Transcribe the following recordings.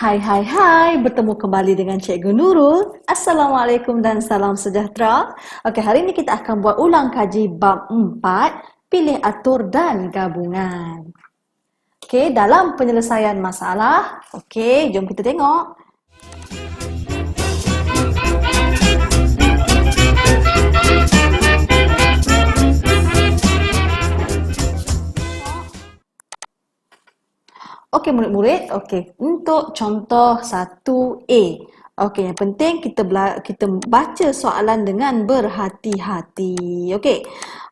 Hai hai hai, bertemu kembali dengan Cikgu Nurul. Assalamualaikum dan salam sejahtera. Okey, hari ini kita akan buat ulang kaji bab 4, pilih atur dan gabungan. Okey, dalam penyelesaian masalah, okey, jom kita tengok. Okey murid-murid, okey, untuk contoh 1A. Okey, yang penting kita baca soalan dengan berhati-hati. Okey.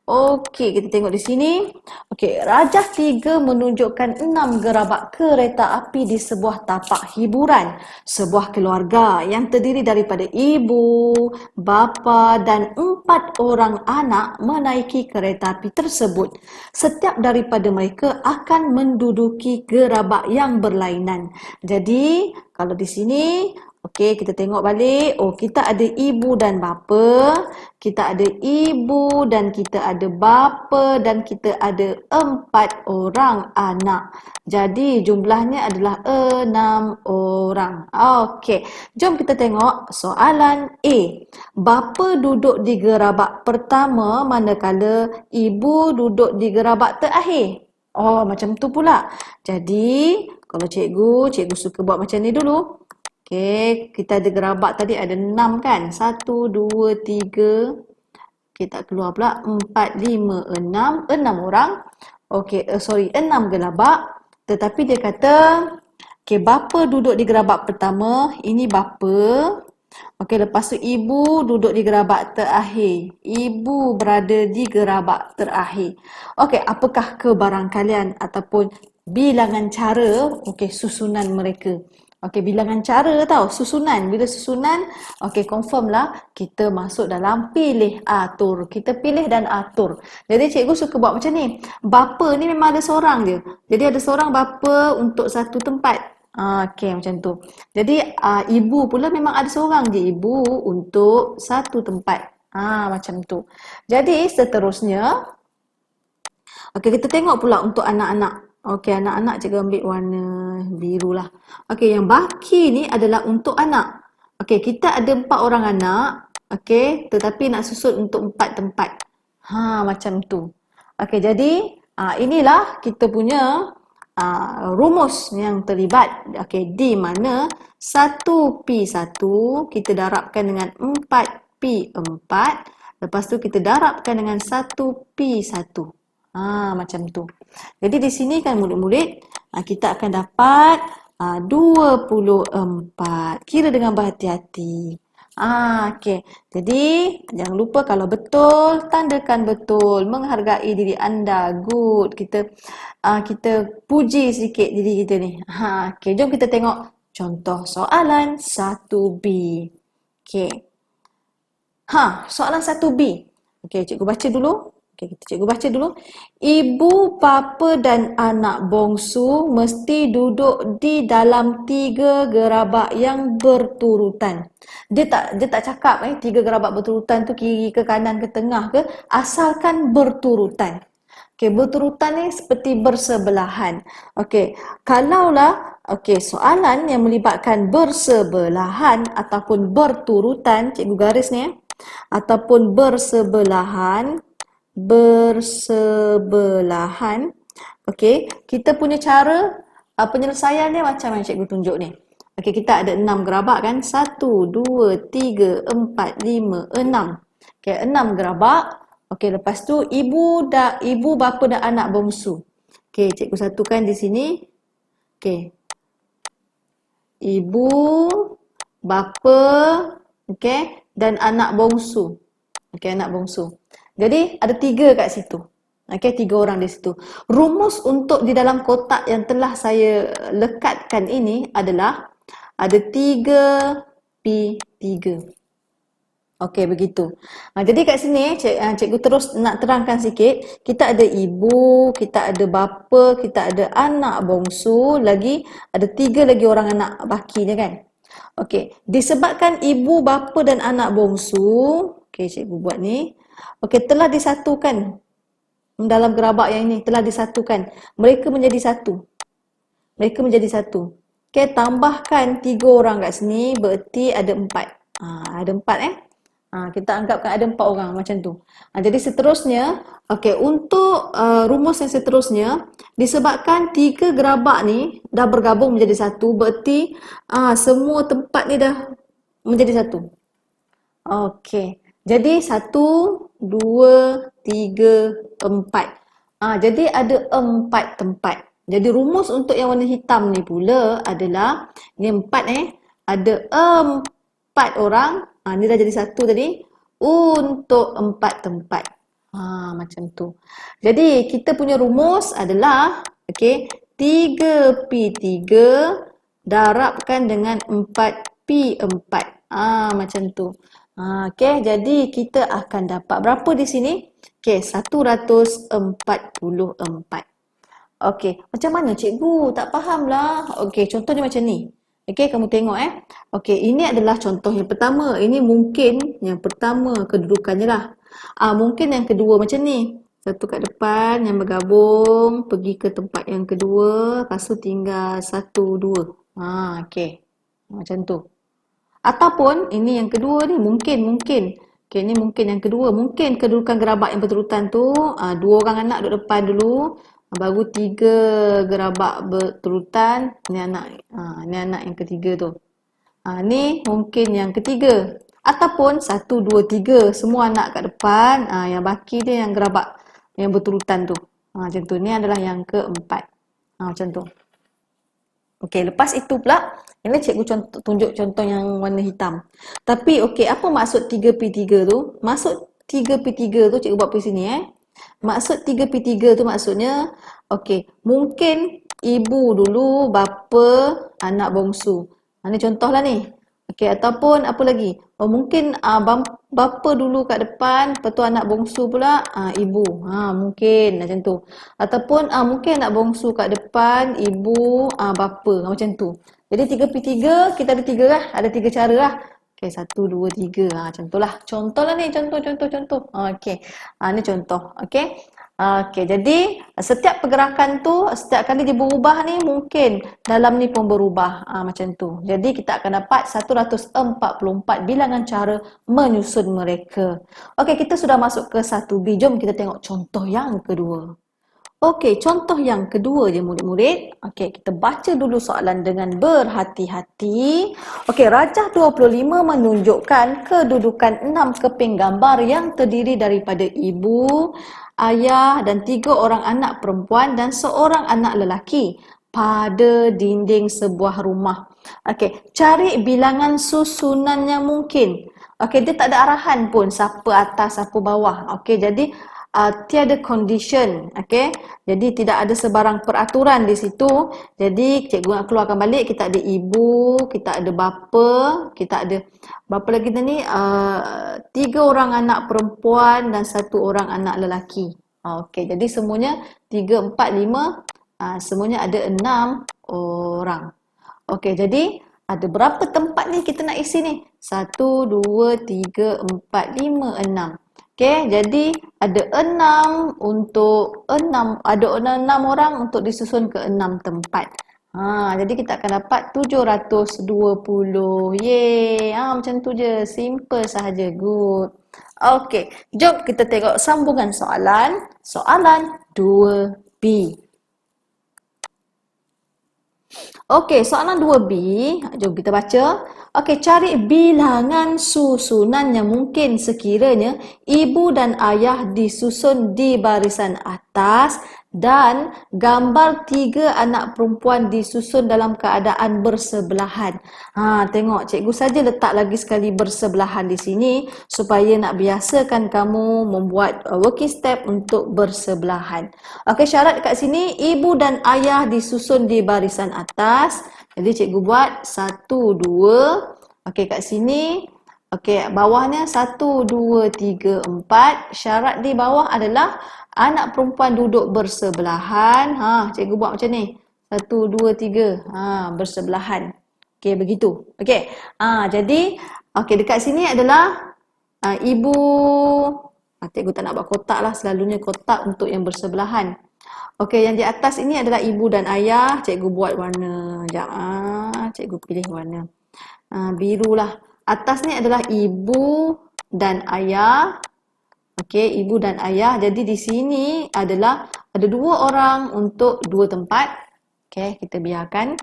Okey, kita tengok di sini. Okey, rajah 3 menunjukkan 6 gerabak kereta api di sebuah tapak hiburan. Sebuah keluarga yang terdiri daripada ibu, bapa dan 4 orang anak menaiki kereta api tersebut. Setiap daripada mereka akan menduduki gerabak yang berlainan. Jadi, kalau di sini, okey, kita tengok balik. Oh, kita ada ibu dan bapa. Kita ada ibu dan kita ada bapa dan kita ada 4 orang anak. Jadi, jumlahnya adalah 6 orang. Okey, jom kita tengok soalan A. Bapa duduk di gerabak pertama manakala ibu duduk di gerabak terakhir. Oh, macam tu pula. Jadi, kalau cikgu suka buat macam ni dulu. Okey, kita ada gerabak tadi ada 6 kan? 1, 2, 3. Kita keluar pula 4, 5, 6. 6 orang. Okey, 6 gerabak. Tetapi dia kata, okey, bapa duduk di gerabak pertama. Ini bapa. Okey, lepas tu ibu duduk di gerabak terakhir. Ibu berada di gerabak terakhir. Okey, apakah kebarangkalian ataupun bilangan cara, okey, susunan mereka? Okey, bilangan cara tau, susunan. Bila susunan, okey, confirm lah kita masuk dalam pilih atur. Kita pilih dan atur. Jadi cikgu suka buat macam ni. Bapa ni memang ada seorang je. Jadi ada seorang bapa untuk satu tempat. Okey, macam tu. Jadi ibu pula memang ada seorang je ibu untuk satu tempat. Macam tu. Jadi seterusnya, okey, kita tengok pula untuk anak-anak. Okey, anak-anak cikgu ambil warna biru lah. Okey, yang baki ni adalah untuk anak. Okey, kita ada 4 orang anak. Okey, tetapi nak susun untuk 4 tempat. Macam tu. Okey, jadi inilah kita punya rumus yang terlibat. Okey, di mana 1P1 kita darabkan dengan 4P4. Lepas tu kita darabkan dengan 1P1. Macam tu. Jadi di sini kan murid-murid, kita akan dapat 24. Kira dengan berhati-hati. Okey. Jadi jangan lupa kalau betul, tandakan betul. Menghargai diri anda. Good. Kita puji sikit diri kita ni. Okey, jom kita tengok contoh soalan 1B. Okey. Soalan 1B. Okey, cikgu baca dulu. Okey, cikgu baca dulu. Ibu, bapa dan anak bongsu mesti duduk di dalam 3 gerabak yang berturutan. Dia tak cakap 3 gerabak berturutan tu kiri ke kanan ke tengah ke, asalkan berturutan. Okey, berturutan ni seperti bersebelahan. Okey, kalaulah soalan yang melibatkan bersebelahan ataupun berturutan, cikgu garis ni ataupun bersebelahan. Okey, kita punya cara penyelesaiannya macam yang cikgu tunjuk ni. Okey, kita ada 6 gerabak kan? 1, 2, 3, 4, 5, 6. Okey, 6 gerabak. Okey, lepas tu ibu, bapa dan anak bongsu. Okey, cikgu satukan di sini. Okey. Ibu, bapa, okey, dan anak bongsu. Okey, anak bongsu. Jadi ada 3 kat situ. Okey, 3 orang di situ. Rumus untuk di dalam kotak yang telah saya lekatkan ini adalah ada 3P3. Okey, begitu. Jadi kat sini cikgu terus nak terangkan sikit. Kita ada ibu, kita ada bapa, kita ada anak bongsu, lagi ada 3 lagi orang anak baki dia kan. Okey, disebabkan ibu, bapa dan anak bongsu, okey cikgu buat ni. Okey, telah disatukan dalam gerabak yang ini, telah disatukan. Mereka menjadi satu. Okay, tambahkan 3 orang kat sini, berarti ada 4. Ada 4 kita anggapkan ada 4 orang macam tu. Jadi seterusnya, okay, untuk rumus yang seterusnya, disebabkan 3 gerabak ni dah bergabung menjadi satu, berarti semua tempat ni dah menjadi satu. Okey. Jadi 1, 2, 3, 4. Jadi ada 4 tempat. Jadi rumus untuk yang warna hitam ni pula adalah ni 4 ada 4 orang. Ni dah jadi satu tadi untuk 4 tempat. Macam tu. Jadi kita punya rumus adalah okey 3P3 darabkan dengan 4P4. Macam tu. Okey, jadi kita akan dapat berapa di sini? Okey, 144. Okey, macam mana cikgu? Tak fahamlah. Okey, contohnya macam ni. Okey, kamu tengok Okey, ini adalah contoh yang pertama. Ini mungkin yang pertama kedudukannya lah. Mungkin yang kedua macam ni. Satu kat depan yang bergabung, pergi ke tempat yang kedua, lepas tu tinggal 1, 2. Okey. Macam tu. Ataupun ini yang kedua ni mungkin. Okey, ni mungkin yang kedua. Mungkin kedudukan gerabak yang berurutan tu, 2 orang anak duduk depan dulu, baru 3 gerabak berurutan, ni anak yang ketiga tu. Ni mungkin yang ketiga. Ataupun 1, 2, 3 semua anak kat depan, yang baki dia yang gerabak yang berurutan tu. Macam tu. Ni adalah yang keempat. Macam tu. Okey, lepas itu pula, ini cikgu tunjuk contoh yang warna hitam. Tapi okey, apa maksud 3P3 tu? Maksud 3P3 tu cikgu buat di sini Maksud 3P3 tu maksudnya, okey, mungkin ibu dulu, bapa, anak bongsu. Ini contohlah ni. Okey, ataupun apa lagi? Mungkin bapa dulu kat depan, lepas tu anak bongsu pula ibu. Mungkin macam tu. Ataupun mungkin anak bongsu kat depan, ibu, bapa. Macam tu. Jadi 3P3 kita ada 3 lah. Ada 3 cara lah. Okey, 1, 2, 3. Macam tu lah. Contoh lah ni. Contoh. Okey. Ni contoh. Okey. Okey, jadi setiap pergerakan tu, setiap kali dia berubah ni mungkin dalam ni pun berubah. Macam tu. Jadi kita akan dapat 144 bilangan cara menyusun mereka. Okey, kita sudah masuk ke 1B. Jom kita tengok contoh yang kedua. Okey, contoh yang kedua je murid-murid. Okey, kita baca dulu soalan dengan berhati-hati. Okey, rajah 25 menunjukkan kedudukan 6 keping gambar yang terdiri daripada ibu, ayah dan 3 orang anak perempuan dan seorang anak lelaki pada dinding sebuah rumah. Okey, cari bilangan susunan yang mungkin. Okey, dia tak ada arahan pun siapa atas, siapa bawah. Okey, jadi tiada condition, okey. Jadi tidak ada sebarang peraturan di situ. Jadi cikgu nak keluarkan balik, kita ada ibu, kita ada bapa, kita ada berapa lagi tadi? 3 orang anak perempuan dan 1 orang anak lelaki. Okey, jadi semuanya 3, 4, 5, semuanya ada 6 orang. Okey, jadi ada berapa tempat ni kita nak isi ni? 1, 2, 3, 4, 5, 6. Okey, jadi ada 6 untuk 6, ada 6 orang untuk disusun ke 6 tempat. Jadi kita akan dapat 720. Yeay. Macam tu je. Simple sahaja. Good. Okey, jom kita tengok sambungan soalan. Soalan 2B. Okey, soalan 2B. Jom kita baca. Okey, cari bilangan susunan yang mungkin sekiranya ibu dan ayah disusun di barisan atas dan gambar 3 anak perempuan disusun dalam keadaan bersebelahan. Tengok, cikgu saja letak lagi sekali bersebelahan di sini supaya nak biasakan kamu membuat working step untuk bersebelahan. Okey, syarat kat sini ibu dan ayah disusun di barisan atas. Jadi cikgu buat 1, 2. Okey, kat sini. Okey, bawahnya 1, 2, 3, 4. Syarat di bawah adalah anak perempuan duduk bersebelahan. Cikgu buat macam ni. 1, 2, 3. Bersebelahan. Okey, begitu. Okey. Jadi, okey, dekat sini adalah ibu. Cikgu tak nak buat kotak lah. Selalunya kotak untuk yang bersebelahan. Okey, yang di atas ini adalah ibu dan ayah. Cikgu buat warna. Sekejap. Cikgu pilih warna. Birulah. Atas ni adalah ibu dan ayah. Okey, ibu dan ayah. Jadi di sini adalah ada dua orang untuk dua tempat. Okey, kita biarkan.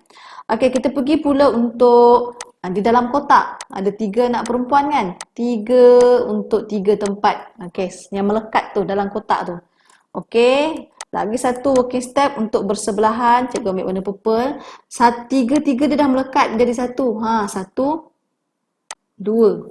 Okey, kita pergi pula untuk di dalam kotak. Ada 3 anak perempuan kan? 3 untuk 3 tempat. Okey, yang melekat tu dalam kotak tu. Okey, lagi satu working step untuk bersebelahan. Cikgu ambil warna purple. Tiga-tiga dia dah melekat jadi satu. Satu, dua.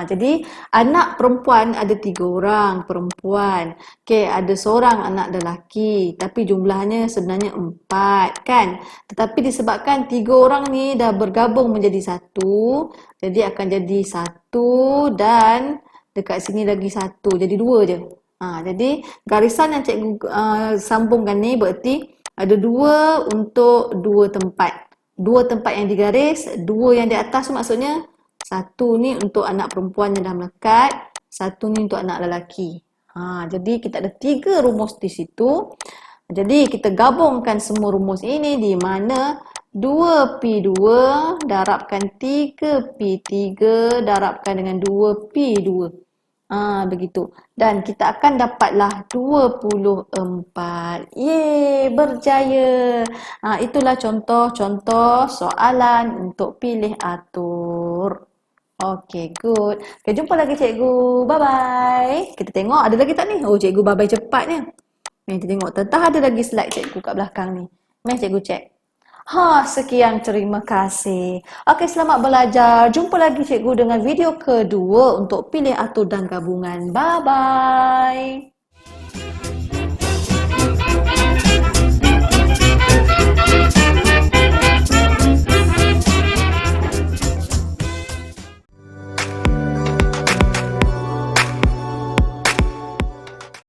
Jadi anak perempuan ada 3 orang perempuan. Okey, ada seorang anak lelaki. Tapi jumlahnya sebenarnya 4 kan. Tetapi disebabkan 3 orang ni dah bergabung menjadi satu. Jadi akan jadi satu dan dekat sini lagi satu. Jadi 2 je. Jadi garisan yang cikgu sambungkan ni bererti ada 2 untuk 2 tempat. 2 tempat yang digaris, 2 yang di atas tu maksudnya satu ni untuk anak perempuan yang dah melekat, satu ni untuk anak lelaki. Jadi kita ada 3 rumus di situ. Jadi kita gabungkan semua rumus ini di mana 2P2 darabkan 3P3 darabkan dengan 2P2. Begitu. Dan kita akan dapatlah 24. Yeay, berjaya. Itulah contoh-contoh soalan untuk pilih atur. Okay, good. Okay, jumpa lagi cikgu. Bye-bye. Kita tengok ada lagi tak ni? Oh, cikgu bye-bye cepatnya. Ni kita tengok. Tentang ada lagi slide cikgu kat belakang ni. Mari cikgu cek. Sekian terima kasih. Okey, selamat belajar. Jumpa lagi cikgu dengan video kedua untuk pilih atur dan gabungan. Bye-bye.